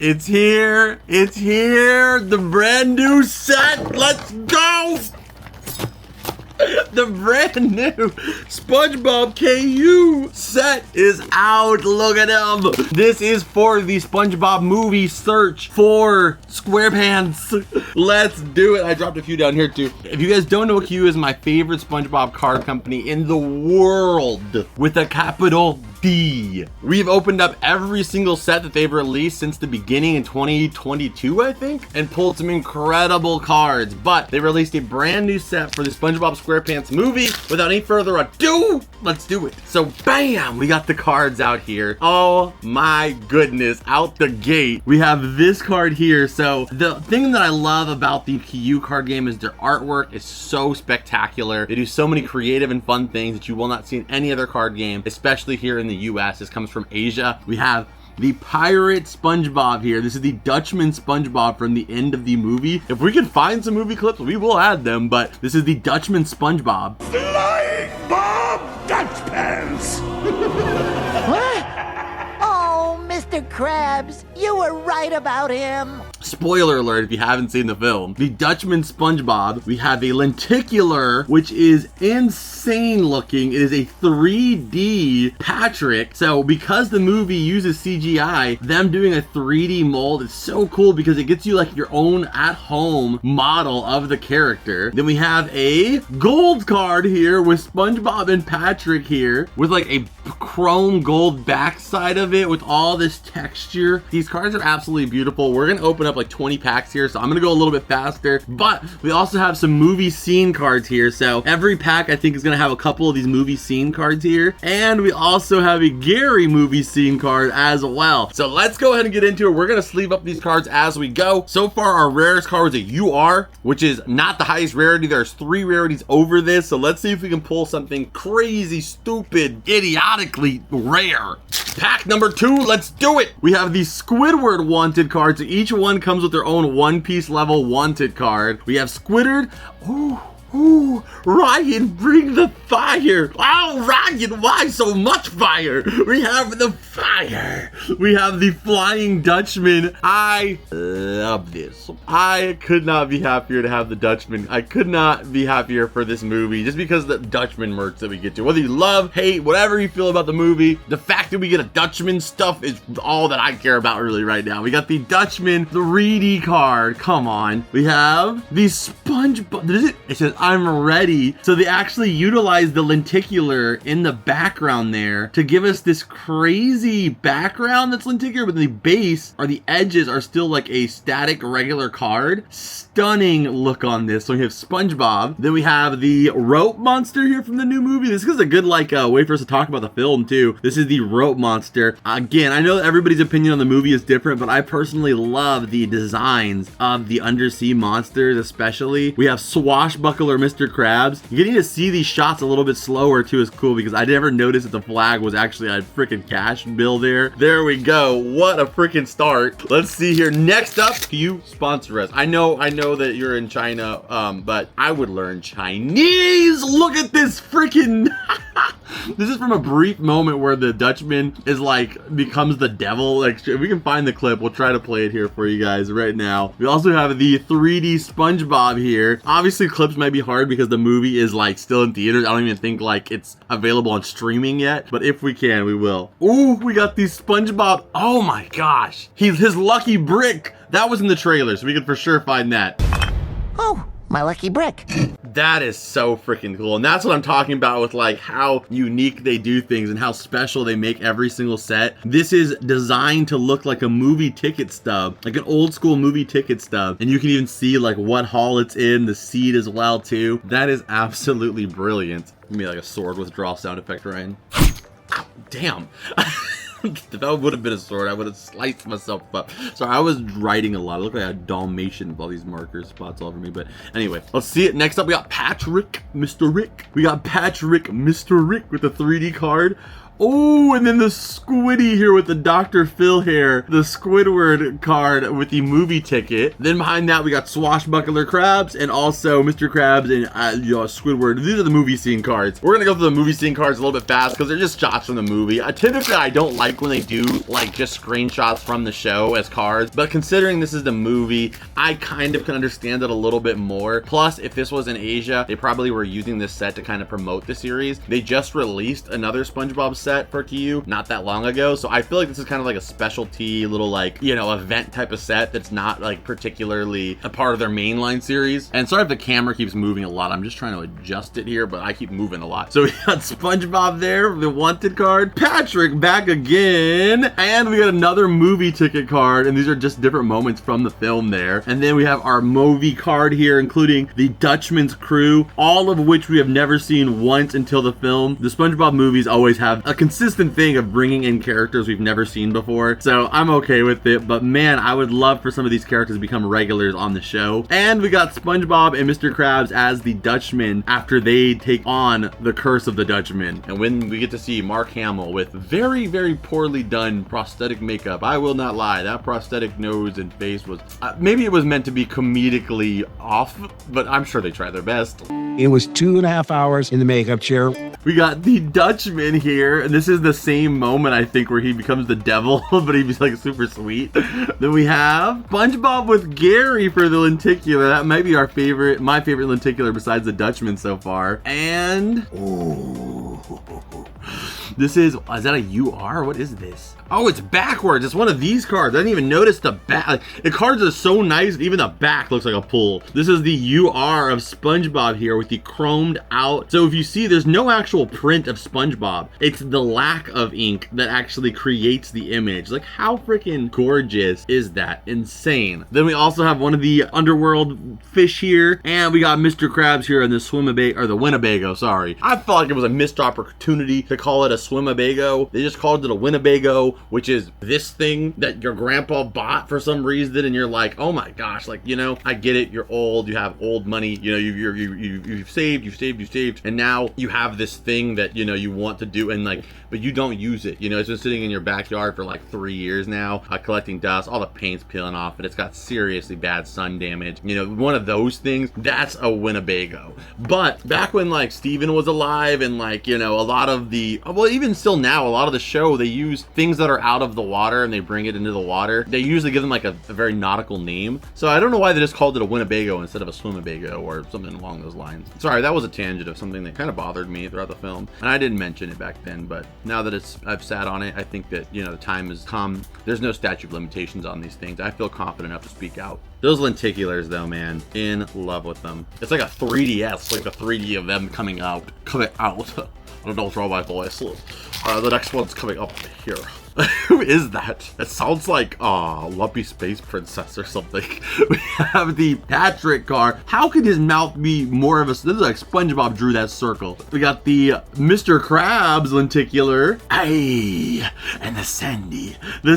It's here. It's here. The brand new set. Let's go. The brand new SpongeBob KU set is out. Look at him. This is for the SpongeBob movie search for Squarepants. Let's do it. I dropped a few down here too. If you guys don't know, KU is my favorite SpongeBob card company in the world with a capital D. We've opened up every single set that they've released since the beginning in 2022, I think, and pulled some incredible cards. But they released a brand new set for the SpongeBob SquarePants movie. Without any further ado, let's do it. So bam, we got the cards out here. Oh my goodness, out the gate. We have this card here. So the thing that I love about the KU card game is their artwork is so spectacular. They do so many creative and fun things that you will not see in any other card game, especially here in the US. This comes from Asia. We have the pirate SpongeBob here. This is the Dutchman SpongeBob from the end of the movie. If we can find some movie clips, we will add them, but this is the Dutchman SpongeBob. Flying Bob Dutch Pants! What? Oh, Mr. Krabs, you were right about him. Spoiler alert if you haven't seen the film. The Dutchman SpongeBob, we have a lenticular, which is insane looking. It is a 3D Patrick. So because the movie uses CGI, them doing a 3D mold is so cool because it gets you like your own at-home model of the character. Then we have a gold card here with SpongeBob and Patrick here with like a chrome gold backside of it with all this texture. These cards are absolutely beautiful. We're gonna open up like 20 packs here, so I'm gonna go a little bit faster, but we also have some movie scene cards here. So every pack I think is gonna have a couple of these movie scene cards here, and we also have a Gary movie scene card as well. So let's go ahead and get into it. We're gonna sleeve up these cards as we go. So far our rarest card is a UR, which is not the highest rarity. There's 3 rarities over this, so let's see if we can pull something crazy, stupid, idiotically rare. Pack number 2, let's do it. We have the Squidward wanted cards. So each one comes with their own One Piece level wanted card. We have Squidward. Ooh, Ryan, bring the fire. Oh, Ryan, why so much fire? We have the fire. We have the Flying Dutchman. I love this. I could not be happier to have the Dutchman. I could not be happier for this movie just because of the Dutchman merch that we get to. Whether you love, hate, whatever you feel about the movie, the fact that we get a Dutchman stuff is all that I care about really right now. We got the Dutchman 3D card. Come on. We have the SpongeBob. It says, I'm ready. So they actually utilize the lenticular in the background there to give us this crazy background that's lenticular, but the base or the edges are still like a static regular card. Stunning look on this. So we have SpongeBob. Then we have the rope monster here from the new movie. This is a good like way for us to talk about the film too. This is the rope monster. Again, I know that everybody's opinion on the movie is different, but I personally love the designs of the undersea monsters, especially. We have Swashbuckler Mr. Krabs. Getting to see these shots a little bit slower too is cool because I never noticed that the flag was actually a freaking cash bill there. There we go. What a freaking start. Let's see here. Next up, you sponsor us. I know that you're in China, but I would learn Chinese. Look at this freaking this is from a brief moment where the Dutchman is like becomes the devil. Like if we can find the clip, we'll try to play it here for you guys right now. We also have the 3D SpongeBob here. Obviously clips might be hard because the movie is like still in theaters. I don't even think like it's available on streaming yet, but if we can, we will. Ooh, we got the SpongeBob. Oh my gosh. His lucky brick. That was in the trailer, so we could for sure find that. Oh, my lucky brick. That is so freaking cool. And that's what I'm talking about with like how unique they do things and how special they make every single set. This is designed to look like a movie ticket stub, like an old school movie ticket stub. And you can even see like what hall it's in, the seat as well too. That is absolutely brilliant. Give me like a sword withdrawal sound effect, Ryan. Ow, damn. If that would have been a sword, I would have sliced myself up. Sorry, I was writing a lot. I look like a Dalmatian with all these marker spots all over me. But anyway, let's see it. Next up, we got Patrick, Mr. Rick. We got Patrick, Mr. Rick with the 3D card. Oh, and then the Squiddy here with the Dr. Phil hair, the Squidward card with the movie ticket. Then behind that, we got Swashbuckler Krabs and also Mr. Krabs and Squidward. These are the movie scene cards. We're gonna go through the movie scene cards a little bit fast because they're just shots from the movie. Typically, I don't like when they do like just screenshots from the show as cards, but considering this is the movie, I kind of can understand it a little bit more. Plus, if this was in Asia, they probably were using this set to kind of promote the series. They just released another SpongeBob set for KU not that long ago, so I feel like this is kind of like a specialty little like, you know, event type of set that's not like particularly a part of their mainline series. And sorry if the camera keeps moving a lot, I'm just trying to adjust it here, but I keep moving a lot. So we got SpongeBob there, the wanted card, Patrick back again, and we got another movie ticket card, and these are just different moments from the film there. And then we have our movie card here, including the Dutchman's crew, all of which we have never seen once until the film. The SpongeBob movies always have a consistent thing of bringing in characters we've never seen before, so I'm okay with it. But man, I would love for some of these characters to become regulars on the show. And we got SpongeBob and Mr. Krabs as the Dutchman after they take on the curse of the Dutchman. And when we get to see Mark Hamill with very, very poorly done prosthetic makeup, I will not lie, that prosthetic nose and face was, maybe it was meant to be comedically off, but I'm sure they tried their best. It was 2.5 hours in the makeup chair. We got the Dutchman here, and this is the same moment, I think, where he becomes the devil, but he's like super sweet. Then we have SpongeBob with Gary for the lenticular. That might be our favorite, my favorite lenticular besides the Dutchman so far. And, ooh, this is that a UR? What is this? Oh, it's backwards. It's one of these cards. I didn't even notice the back. Like, the cards are so nice, even the back looks like a pull. This is the UR of SpongeBob here with the chromed out. So if you see, there's no actual print of SpongeBob. It's the lack of ink that actually creates the image. Like, how freaking gorgeous is that? Insane. Then we also have one of the underworld fish here, and we got Mr. Krabs here in the Swimmabago, or the Winnebago, sorry. I felt like it was a missed opportunity to call it a Swimmabago. They just called it a Winnebago, which is this thing that your grandpa bought for some reason, and you're like, oh my gosh, like, you know, I get it, you're old, you have old money, you know, you've saved, and now you have this thing that, you know, you want to do, and like, but you don't use it, you know, it's been sitting in your backyard for like 3 years now, collecting dust, all the paint's peeling off, and it's got seriously bad sun damage, you know, one of those things, that's a Winnebago. But back when like Steven was alive, and like, you know, a lot of the, well, even still now, a lot of the show, they use things that are out of the water and they bring it into the water. They usually give them like a very nautical name. So I don't know why they just called it a Winnebago instead of a Swimmabago or something along those lines. Sorry, that was a tangent of something that kind of bothered me throughout the film. And I didn't mention it back then, but now that I've sat on it, I think that, you know, the time has come. There's no statute of limitations on these things. I feel confident enough to speak out. Those lenticulars though, man, in love with them. It's like a 3DS, like the 3D of them coming out. I don't know what's wrong with my voice. The next one's coming up here. Who is that? It sounds like Lumpy Space Princess or something. We have the Patrick card. How could his mouth be more of a, this is like SpongeBob drew that circle. We got the Mr. Krabs lenticular. Ay, and the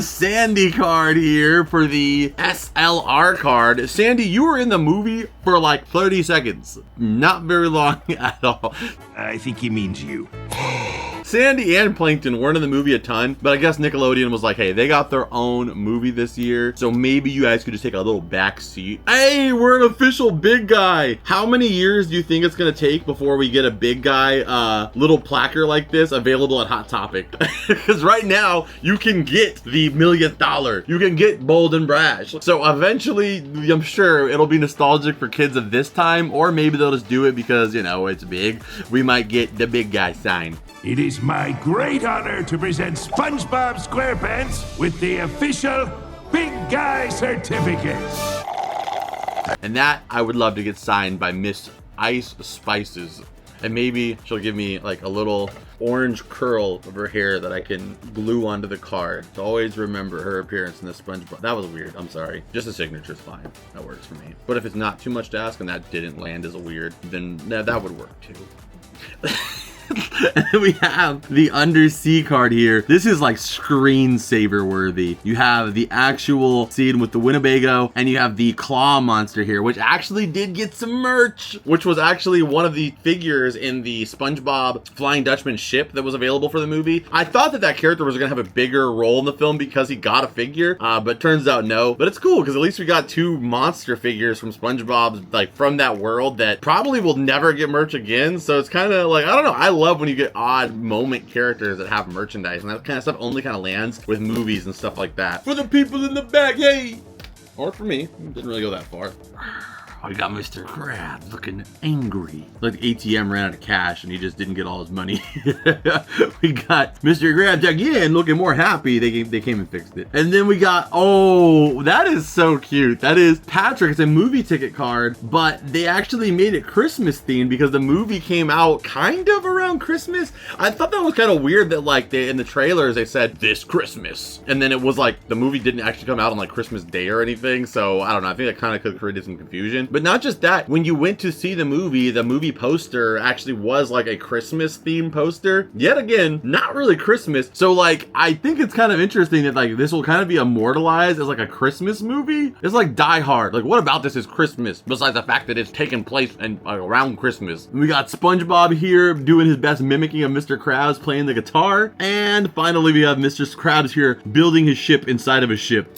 Sandy card here for the SLR card. Sandy, you were in the movie for like 30 seconds. Not very long at all. I think he means you. Sandy and Plankton weren't in the movie a ton, but I guess Nickelodeon was like, hey, they got their own movie this year, so maybe you guys could just take a little back seat. Hey, we're an official big guy. How many years do you think it's gonna take before we get a big guy little placard like this available at Hot Topic? Because right now, you can get the $1 million. You can get Bold and Brash. So eventually, I'm sure it'll be nostalgic for kids of this time, or maybe they'll just do it because, you know, it's big. We might get the big guy sign. It is my great honor to present SpongeBob SquarePants with the official Big Guy certificate. And that I would love to get signed by Miss Ice Spices. And maybe she'll give me like a little orange curl of her hair that I can glue onto the card to always remember her appearance in the SpongeBob. That was weird, I'm sorry. Just a signature's fine, that works for me. But if it's not too much to ask and that didn't land as a weird, then that would work too. And then we have the undersea card here. This is like screensaver worthy. You have the actual scene with the Winnebago, and you have the claw monster here, which actually did get some merch, which was actually one of the figures in the SpongeBob Flying Dutchman ship that was available for the movie. I thought that that character was gonna have a bigger role in the film because he got a figure, but turns out no. But it's cool because at least we got 2 monster figures from SpongeBob's, like from that world, that probably will never get merch again. So it's kind of like, I don't know, I love when you get odd moment characters that have merchandise, and that kind of stuff only kind of lands with movies and stuff like that. For the people in the back, hey! Or for me, didn't really go that far. We got Mr. Krabs looking angry. Like the ATM ran out of cash and he just didn't get all his money. We got Mr. Krabs again looking more happy. They came and fixed it. And then we got, oh, that is so cute. That is Patrick. It's a movie ticket card, but they actually made it Christmas themed because the movie came out kind of around Christmas. I thought that was kind of weird that like in the trailers they said this Christmas. And then it was like the movie didn't actually come out on like Christmas Day or anything. So I don't know. I think that kind of could have created some confusion. But not just that, when you went to see the movie poster actually was like a Christmas themed poster. Yet again, not really Christmas. So like, I think it's kind of interesting that like this will kind of be immortalized as like a Christmas movie. It's like Die Hard. Like, what about this is Christmas besides the fact that it's taking place and around Christmas? We got SpongeBob here doing his best mimicking of Mr. Krabs playing the guitar. And finally we have Mr. Krabs here building his ship inside of a ship.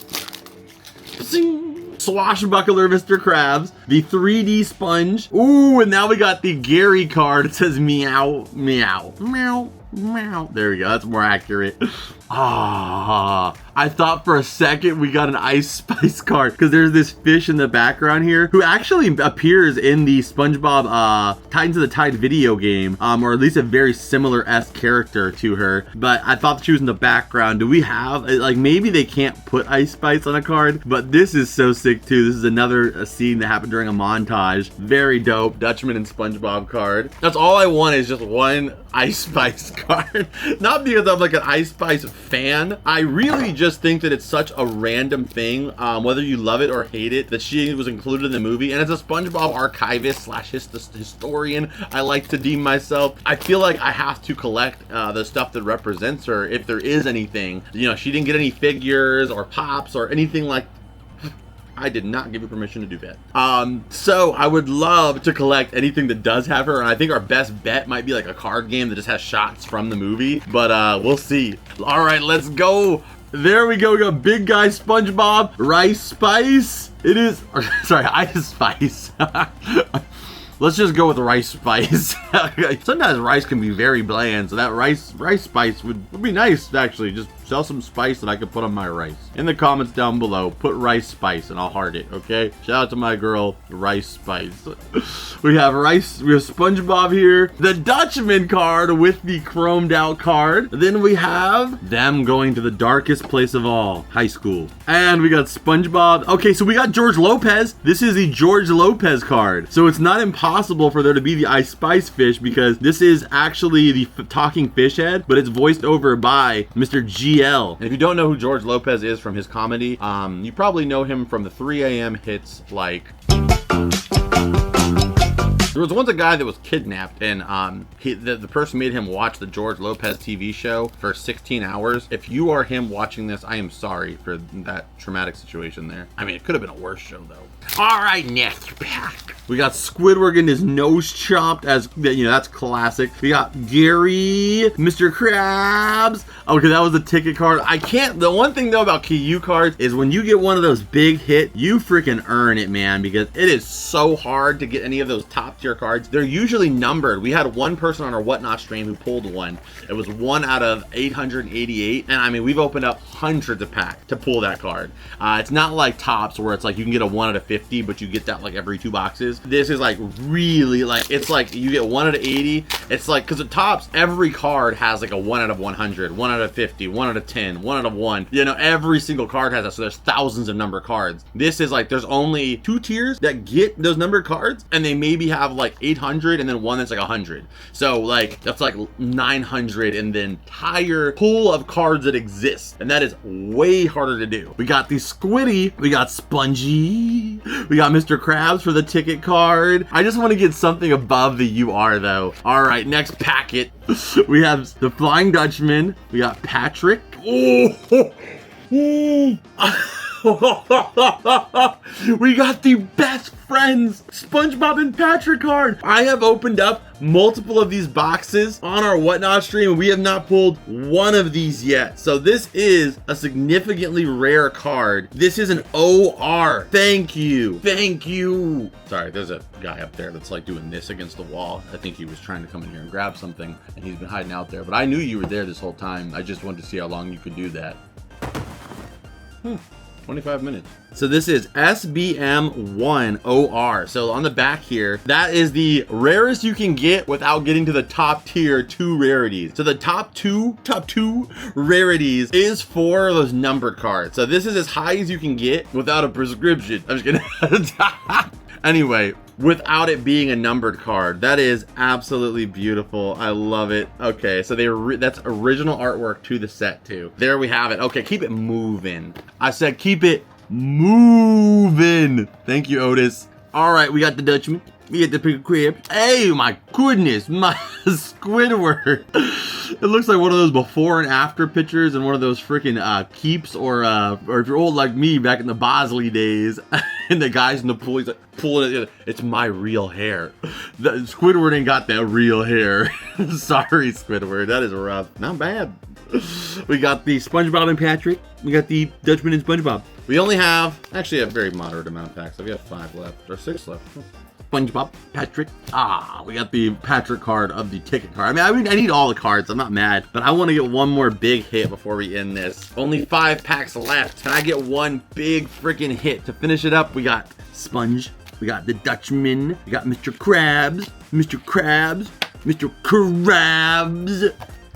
Swashbuckler Mr. Krabs, the 3D sponge. Ooh, and now we got the Gary card. It says meow, meow, meow, meow. There we go. That's more accurate. Ah, I thought for a second we got an Ice Spice card because there's this fish in the background here who actually appears in the SpongeBob Titans of the Tide video game, or at least a very similar-esque character to her. But I thought she was in the background. Do we have, like, maybe they can't put Ice Spice on a card, but this is so sick too. This is another scene that happened during a montage. Very dope. Dutchman and SpongeBob card. That's all I want is just one Ice Spice card. Not because I'm like an Ice Spice fan. I really just think that it's such a random thing, whether you love it or hate it, that she was included in the movie. And as a SpongeBob archivist slash historian, I like to deem myself, I feel like I have to collect the stuff that represents her if there is anything. You know, she didn't get any figures or pops or anything like that. I did not give you permission to do that. So I would love to collect anything that does have her, and I think our best bet might be like a card game that just has shots from the movie, but we'll see. All right, let's go. There we go. We got big guy SpongeBob, Rice Spice. It is, sorry, Ice Spice. Let's just go with Rice Spice. Sometimes rice can be very bland, so that rice spice would be nice, actually. Just sell some spice that I could put on my rice. In the comments down below, put Rice Spice and I'll heart it, okay? Shout out to my girl, Rice Spice. We have SpongeBob here. The Dutchman card with the chromed out card. Then we have them going to the darkest place of all, high school. And we got SpongeBob. Okay, so we got George Lopez. This is the George Lopez card. So it's not impossible for there to be the Ice Spice fish because this is actually the talking fish head, but it's voiced over by Mr. GL. And if you don't know who George Lopez is from his comedy, you probably know him from the 3 a.m. hits like... There was once a guy that was kidnapped, and the person made him watch the George Lopez TV show for 16 hours. If you are him watching this, I am sorry for that traumatic situation there. I mean, it could have been a worse show, though. All right, next pack. We got Squidward getting his nose chopped, as you know, that's classic. We got Gary, Mr. Krabs. Okay, that was a ticket card. I can't, the one thing though about KU cards is when you get one of those big hit, you freaking earn it, man, because it is so hard to get any of those top tier cards. They're usually numbered. We had one person on our Whatnot stream who pulled one. It was 1 out of 888, and I mean, we've opened up hundreds of packs to pull that card. It's not like Tops where it's like you can get a 1 out of 50, but you get that like every 2 boxes. This is like really like, it's like you get 1 out of 80. It's like, because at Tops, every card has like a 1 out of 100, 1 out of 50, 1 out of 10, 1 out of 1. You know, every single card has that, so there's thousands of number cards. This is like, there's only 2 tiers that get those numbered cards, and they maybe have like 800 and then one that's like 100. So like that's like 900 in the entire pool of cards that exist, and that is way harder to do. We got the Squiddy, we got Spongy, we got Mr. Krabs for the ticket card. I just want to get something above the UR though. All right, next packet. We have the Flying Dutchman. We got Patrick. Oh. We got the best friends Spongebob and Patrick card. I have opened up multiple of these boxes on our Whatnot stream, and we have not pulled one of these yet. So this is a significantly rare card. This is an OR. Thank you. Thank you. Sorry, there's a guy up there that's like doing this against the wall. I think he was trying to come in here and grab something, and he's been hiding out there. But I knew you were there this whole time. I just wanted to see how long you could do that. 25 minutes. So this is SBM1 OR. So on the back here, that is the rarest you can get without getting to the top tier 2 rarities. So the top two rarities is for those numbered cards. So this is as high as you can get without a prescription. I'm just kidding. Anyway, without it being a numbered card. That is absolutely beautiful. I love it. Okay, so that's original artwork to the set too. There we have it. Okay, keep it moving. I said keep it moving. Thank you, Otis. All right, we got the Dutchman. We get the big crib. Hey, my goodness, my Squidward. It looks like one of those before and after pictures and one of those freaking keeps, or if you're old like me back in the Bosley days, and the guy's in the pool, he's like pulling it. It's my real hair. The Squidward ain't got that real hair. Sorry, Squidward. That is rough. Not bad. We got the Spongebob and Patrick. We got the Dutchman and Spongebob. We only have actually a very moderate amount of packs. So we have 5 left or 6 left. Spongebob, Patrick. We got the Patrick card of the ticket card. I mean, I need all the cards. I'm not mad, but I want to get one more big hit before we end this. Only 5 packs left. Can I get one big freaking hit to finish it up? We got Sponge. We got the Dutchman. We got Mr. Krabs. Mr. Krabs. Mr. Krabs.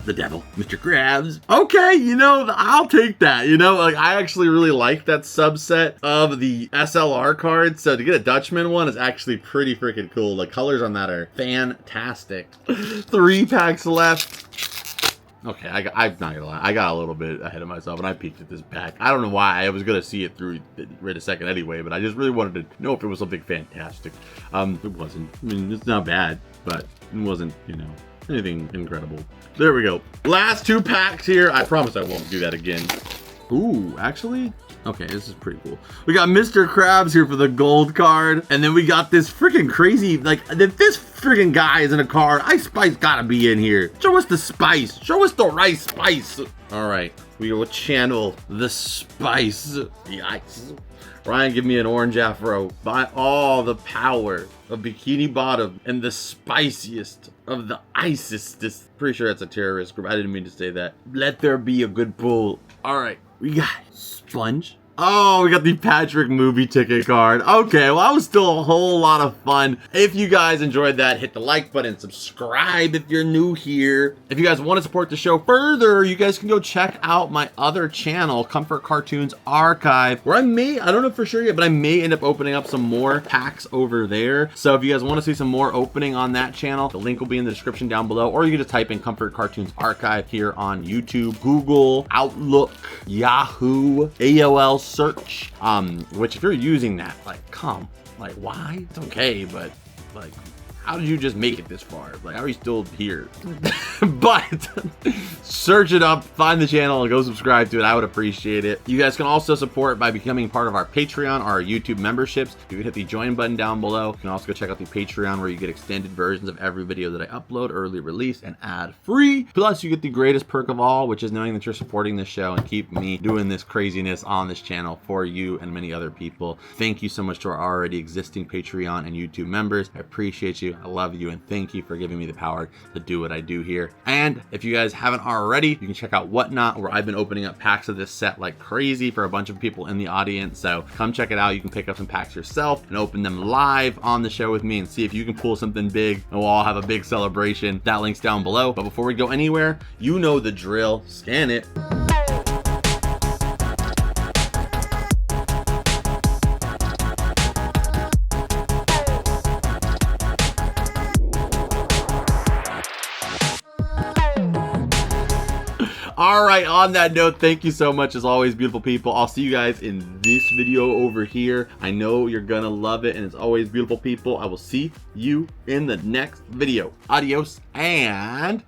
The devil, Mr. Krabs. Okay, you know, I'll take that. You know, like I actually really like that subset of the SLR cards. So to get a Dutchman one is actually pretty freaking cool. The colors on that are fantastic. 3 packs left. Okay, I'm not gonna lie. I got a little bit ahead of myself and I peeked at this pack. I don't know why. I was gonna see it through right a second anyway, but I just really wanted to know if it was something fantastic. It wasn't. I mean, it's not bad, but it wasn't, you know, anything incredible. There we go. Last 2 packs here. I promise I won't do that again. Ooh, actually? Okay, this is pretty cool. We got Mr. Krabs here for the gold card. And then we got this freaking crazy, like, if this freaking guy is in a card, Spice gotta be in here. Show us the spice. Show us the right spice. All right, we will channel the spice. The ice. Ryan, give me an orange afro. By all the power of Bikini Bottom and the spiciest of the icest. Pretty sure that's a terrorist group. I didn't mean to say that. Let there be a good pull. All right, we got Sponge. Oh, we got the Patrick movie ticket card. Okay, well, that was still a whole lot of fun. If you guys enjoyed that, hit the like button, subscribe if you're new here. If you guys want to support the show further, you guys can go check out my other channel, Comfort Cartoons Archive, where I don't know for sure yet, but I may end up opening up some more packs over there. So if you guys want to see some more opening on that channel, the link will be in the description down below, or you can just type in Comfort Cartoons Archive here on YouTube, Google, Outlook, Yahoo, AOL search, which if you're using that, like why? It's okay, but like, how did you just make it this far? Like, how are you still here? But search it up, find the channel, and go subscribe to it. I would appreciate it. You guys can also support by becoming part of our Patreon or our YouTube memberships. You can hit the join button down below. You can also go check out the Patreon, where you get extended versions of every video that I upload, early release, and ad free. Plus, you get the greatest perk of all, which is knowing that you're supporting this show and keep me doing this craziness on this channel for you and many other people. Thank you so much to our already existing Patreon and YouTube members. I appreciate you. I love you, and thank you for giving me the power to do what I do here. And if you guys haven't already, you can check out Whatnot, where I've been opening up packs of this set like crazy for a bunch of people in the audience. So come check it out. You can pick up some packs yourself and open them live on the show with me and see if you can pull something big, and we'll all have a big celebration. That link's down below. But before we go anywhere, you know the drill. Scan it. All right, on that note, thank you so much as always, beautiful people. I'll see you guys in this video over here. I know you're gonna love it, and as always, beautiful people, I will see you in the next video. Adios and